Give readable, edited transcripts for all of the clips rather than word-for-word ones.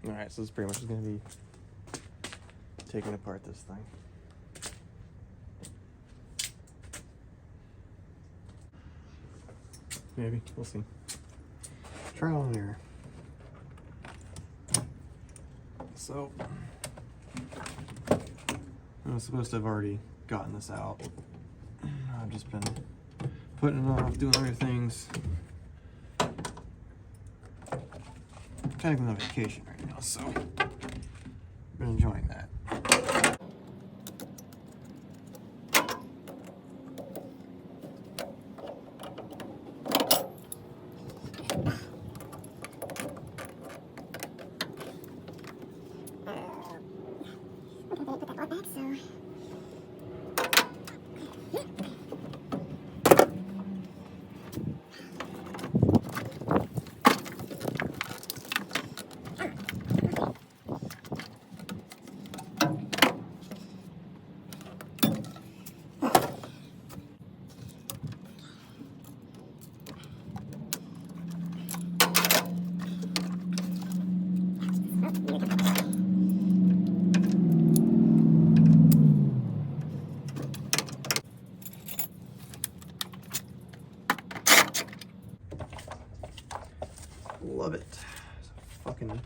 Alright, so this is pretty much just going to be taking apart this thing. Maybe. We'll see. Trial and error. So, I was supposed to have already gotten this out. I've just been putting it off, doing other things. Kind of on vacation right now, so been enjoying that. Love it. Fucking.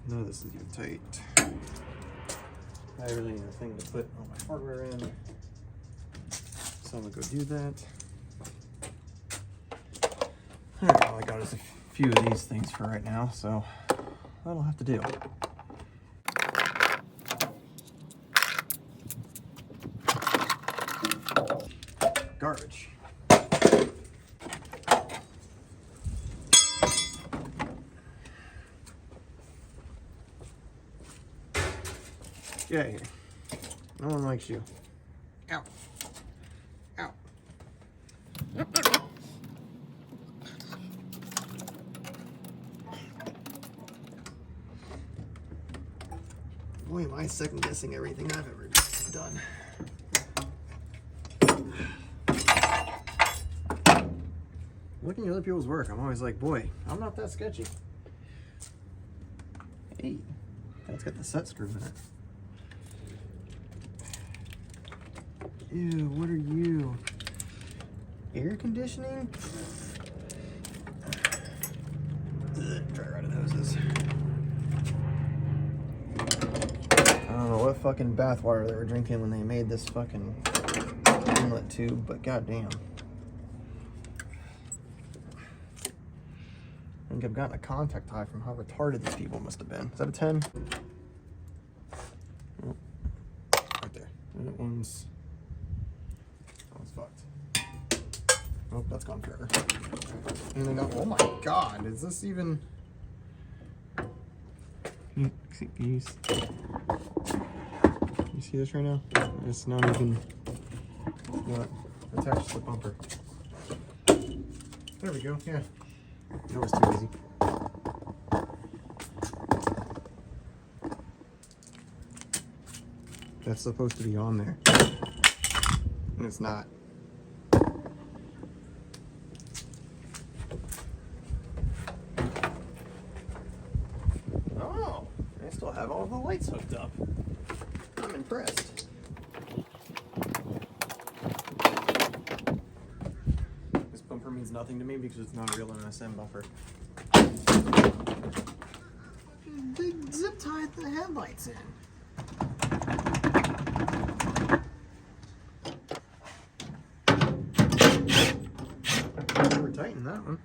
No, this is even tight. I really need a thing to put all my hardware in. So I'm gonna go do that. Alright, all I got is a few of these things for right now, so that'll have to do. Garbage. Get out of here. No one likes you. Ow. Ow. Boy, am I second guessing everything I've ever done. Looking at other people's work, I'm always like, boy, I'm not that sketchy. Hey, that's got the set screw in it. Ew, what are you? Air conditioning? Dry rotted hoses. I don't know what fucking bathwater they were drinking when they made this fucking inlet tube, but goddamn. I think I've gotten a contact high from how retarded these people must have been. Is that a 10? Oh, right there. That one's fucked. Oh, that's gone forever. And then oh my god, is this even... You see this right now? It's not even what attached to the bumper. There we go, yeah. That was too easy. That's supposed to be on there. And it's not. Oh, I still have all the lights hooked up. I'm impressed. This bumper means nothing to me because it's not a real MSM bumper. They zip tied the headlights in. We're tighten that one.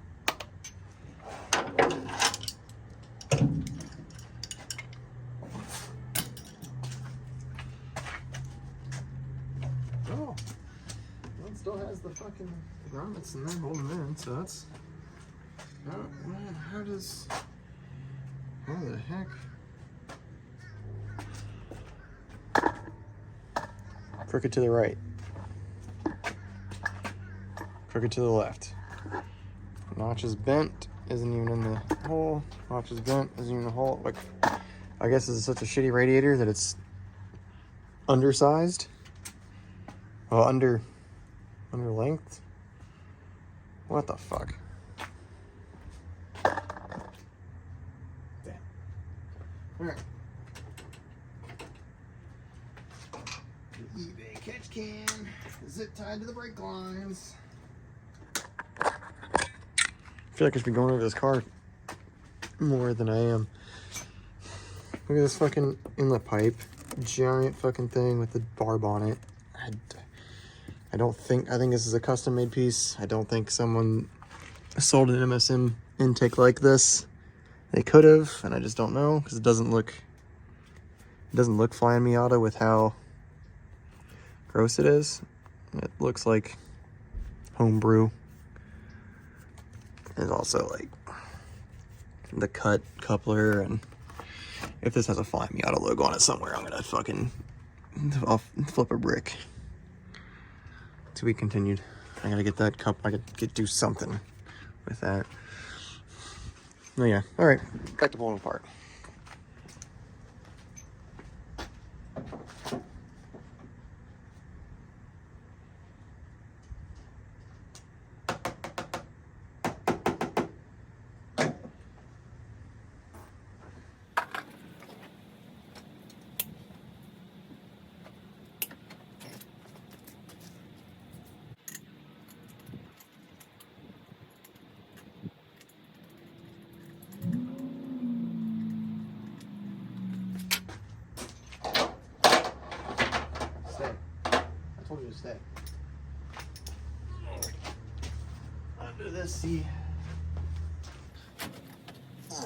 Oh, well, it still has the fucking grommets in there holding in, so that's. Oh man, how the heck? Crooked to the right. Crooked to the left. Notch is bent, isn't even in the hole. Notch is bent, isn't even in the hole. Like, I guess this is such a shitty radiator that it's undersized. Well, under length. What the fuck? Alright. The eBay catch can, zip tied to the brake lines. I feel like I should be going over this car more than I am. Look at this fucking inlet pipe. Giant fucking thing with the barb on it. I think this is a custom made piece. I don't think someone sold an MSM intake like this. They could have, and I just don't know because it doesn't look flying Miata with how gross it is. It looks like homebrew. There's also like the cut coupler, and if this has a Fly Miata logo on it somewhere, I'm gonna I'll flip a brick. To be continued. I gotta get that cup. I could do something with that. Oh yeah. All right. Back to pulling apart. Stay. I told you to stay. Under this seat. Those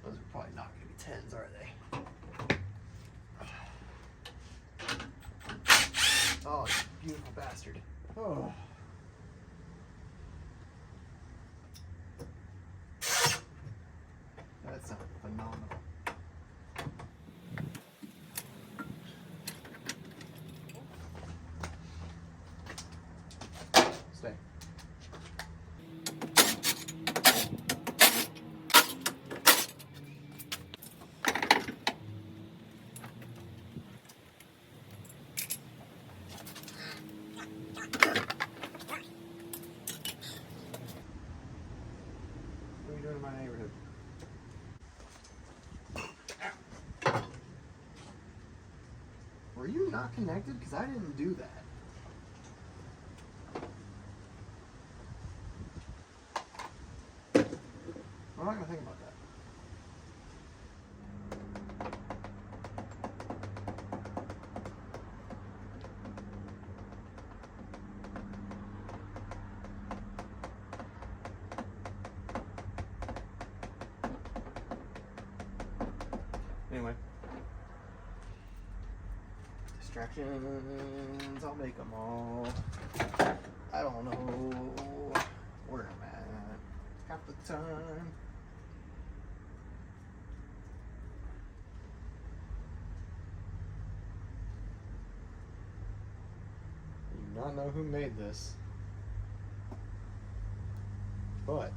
are probably not going to be 10s, are they? Oh, you beautiful bastard. Oh. That sounds phenomenal. Stay. What are you doing in my neighborhood? Were you not connected? Because I didn't do that. I'm not going to think about that. Anyway. Distractions, I'll make them all. I don't know where I'm at half the time. I do not know who made this, but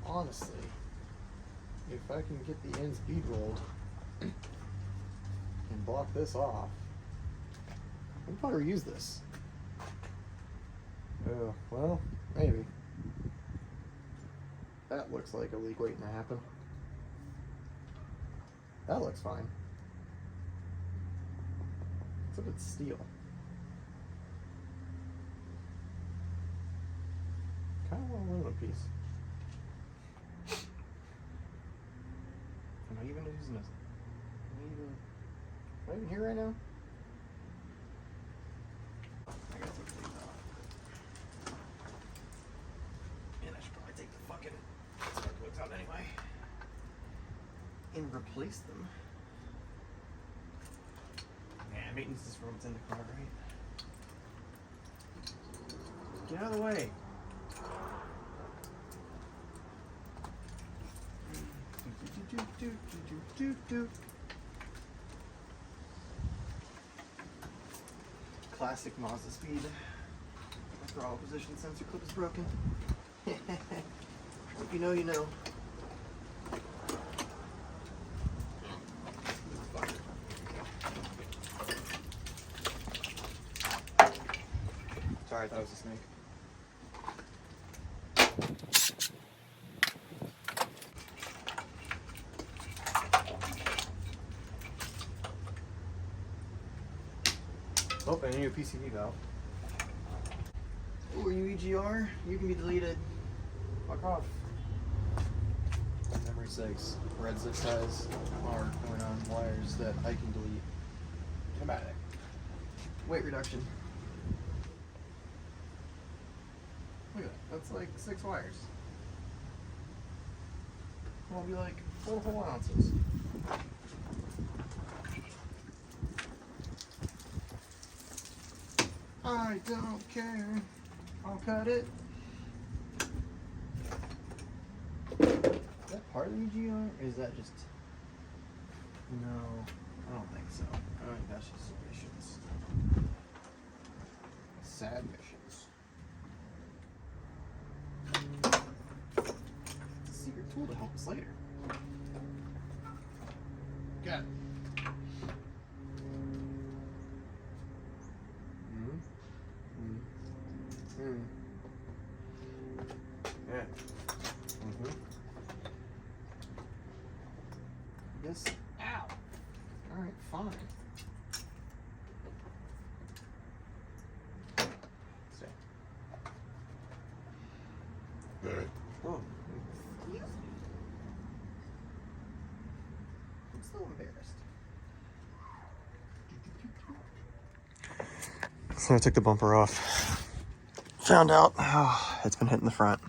honestly, if I can get the ends bead rolled and block this off, I can probably reuse this. Oh, well, maybe. That looks like a leak waiting to happen. That looks fine. Except it's steel. Kind of want an aluminum piece. Am I even using this? Am I even here right now? I gotta take these off. And I should probably take the fucking spark plugs out anyway. And replace them. Yeah, maintenance is from what's in the car, right? Get out of the way. Classic Mazdaspeed. My throttle position sensor clip is broken. If you know, you know. Sorry, I thought it was a snake. Oh, I need a PCV valve. Oh, you EGR? You can be deleted. Fuck off. For memory's sakes, red zip ties are going on wires that I can delete. Automatic. Weight reduction. Look at that. That's like 6 wires. It'll be like 4 whole ounces. I don't care. I'll cut it. Is that part of the EGR? Or is that just... No, I don't think so. I think that's just missions. Sad missions. It's a secret tool to help us later. Got it. Yeah. This. Ow. All right, fine. Stay. Oh. I'm still embarrassed. So I took the bumper off. Found out it's been hitting the front.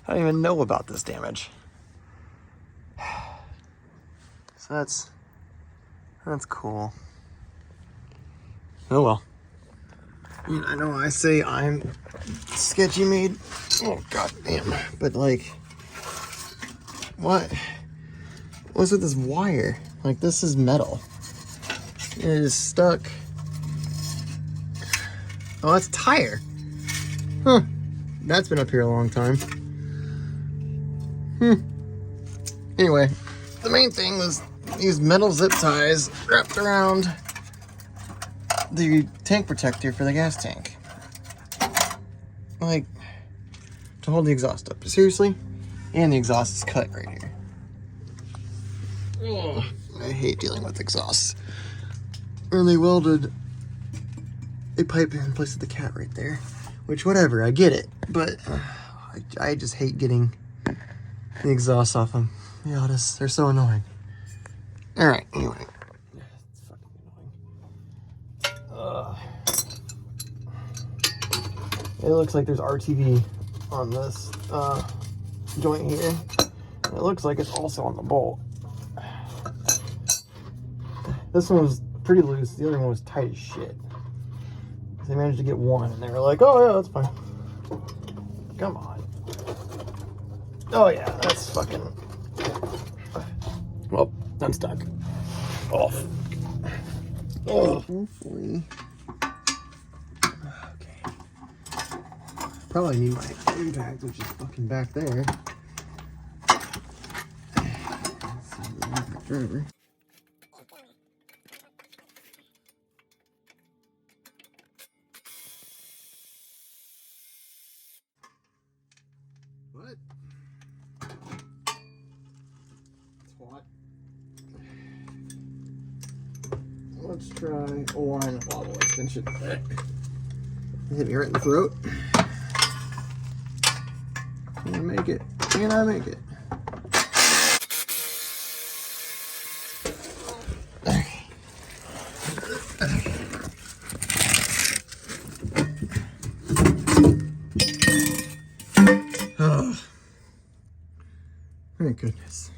I don't even know about this damage. So that's cool. Oh well. I know I say I'm sketchy made. Oh god damn. But like, what's with this wire? Like, this is metal. It is stuck. Oh, that's a tire. Huh. That's been up here a long time. Anyway, the main thing was these metal zip ties wrapped around the tank protector for the gas tank. Like, to hold the exhaust up. Seriously? And the exhaust is cut right here. Ugh, I hate dealing with exhausts. And they welded a pipe in place of the cat right there. Which, whatever, I get it. But I just hate getting the exhaust off them. Miatas, they're so annoying. Alright, anyway. It's fucking annoying. It looks like there's RTV on this joint here. It looks like it's also on the bolt. This one was pretty loose. The other one was tight as shit. They managed to get one, and they were like, oh, yeah, that's fine. Come on. Oh, yeah, that's fucking... Well, I'm stuck. Off. Oh, hopefully. Okay. Probably need my impact, which is fucking back there. Driver. What? It's hot. Let's try a line of wobble extension. It hit me right in the throat. Can I make it? Can I make it? Oh, thank goodness.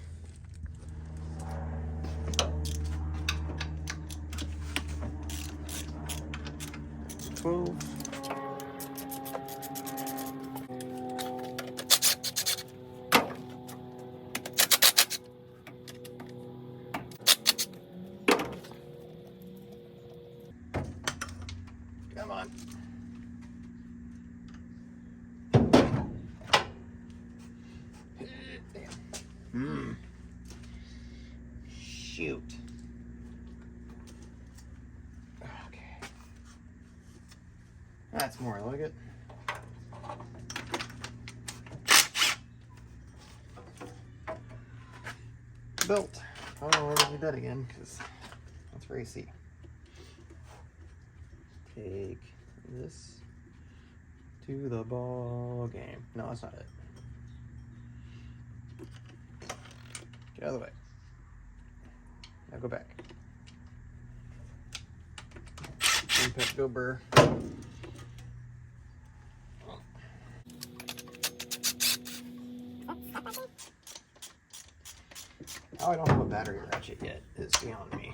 Come on. Shoot. Okay. That's more like it. Belt. I don't know where to do that again because that's racy. take this to the ball game. No, that's not it. Get out of the way. Now go back. Impact go burr. Oh, I don't have a battery ratchet yet. It's beyond me.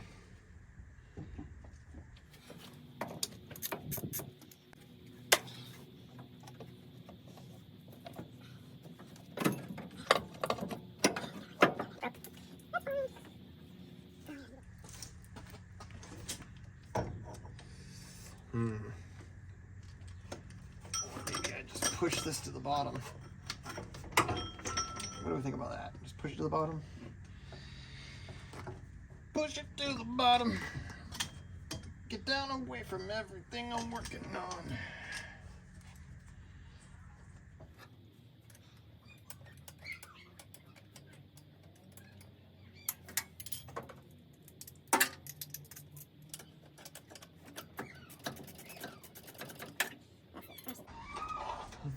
Maybe I just push this to the bottom. What do we think about that? Just push it to the bottom? Push it to the bottom. Get down away from everything I'm working on.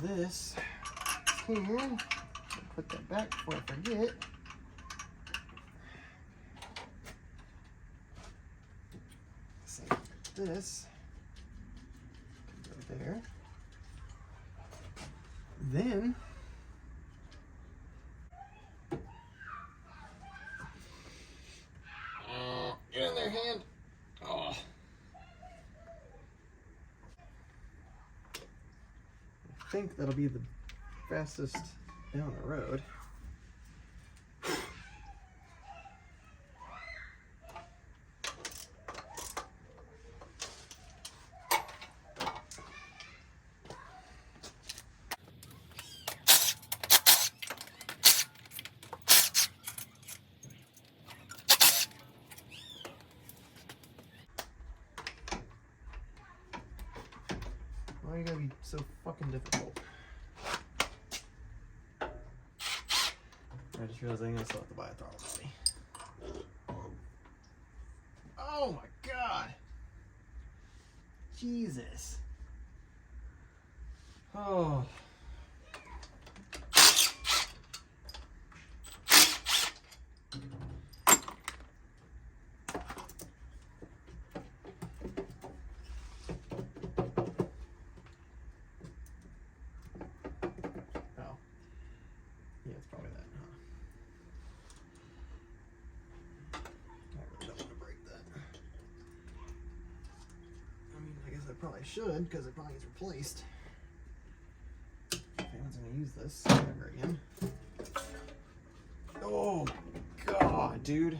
This here, put that back before I forget. So this can go there. Then get in there, hand. Oh. I think that'll be the fastest down the road. Why you gotta be so fucking difficult? I just realized I'm gonna still have to buy a throttle body. Oh my god! Jesus. Oh. Probably should, because it probably gets replaced. If anyone's gonna use this ever again. Oh my god, dude.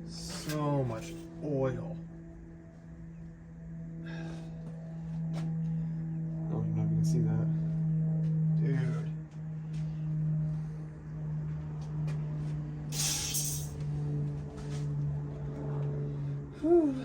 So much oil. I don't even know if you can see that. Dude. Whew.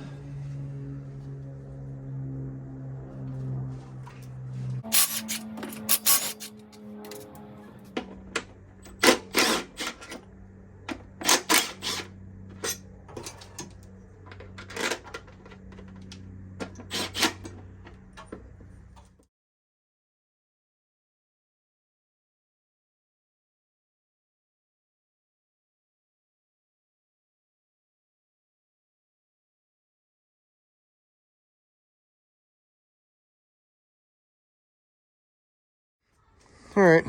All right,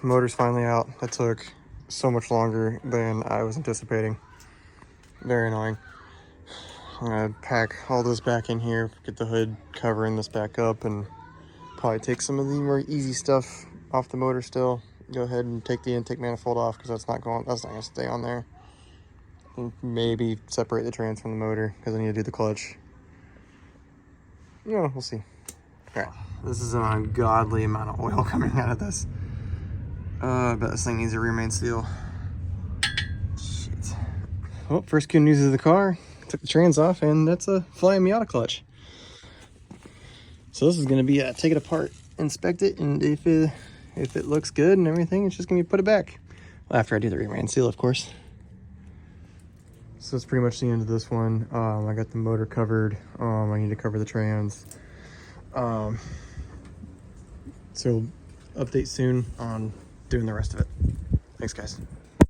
motor's finally out. That took so much longer than I was anticipating. Very annoying. I'm gonna pack all this back in here, get the hood covering this back up, and probably take some of the more easy stuff off the motor still. Go ahead and take the intake manifold off because that's not gonna stay on there. And maybe separate the trans from the motor because I need to do the clutch. Yeah, we'll see. All right, this is an ungodly amount of oil coming out of this. I bet this thing needs a rear seal. Shit. Well, first good news of the car. Took the trans off, and that's a flying Miata clutch. So this is gonna be take it apart, inspect it, and if it looks good and everything, it's just gonna be put it back. Well, after I do the rear seal, of course. So that's pretty much the end of this one. I got the motor covered. I need to cover the trans. So update soon on doing the rest of it. Thanks, guys.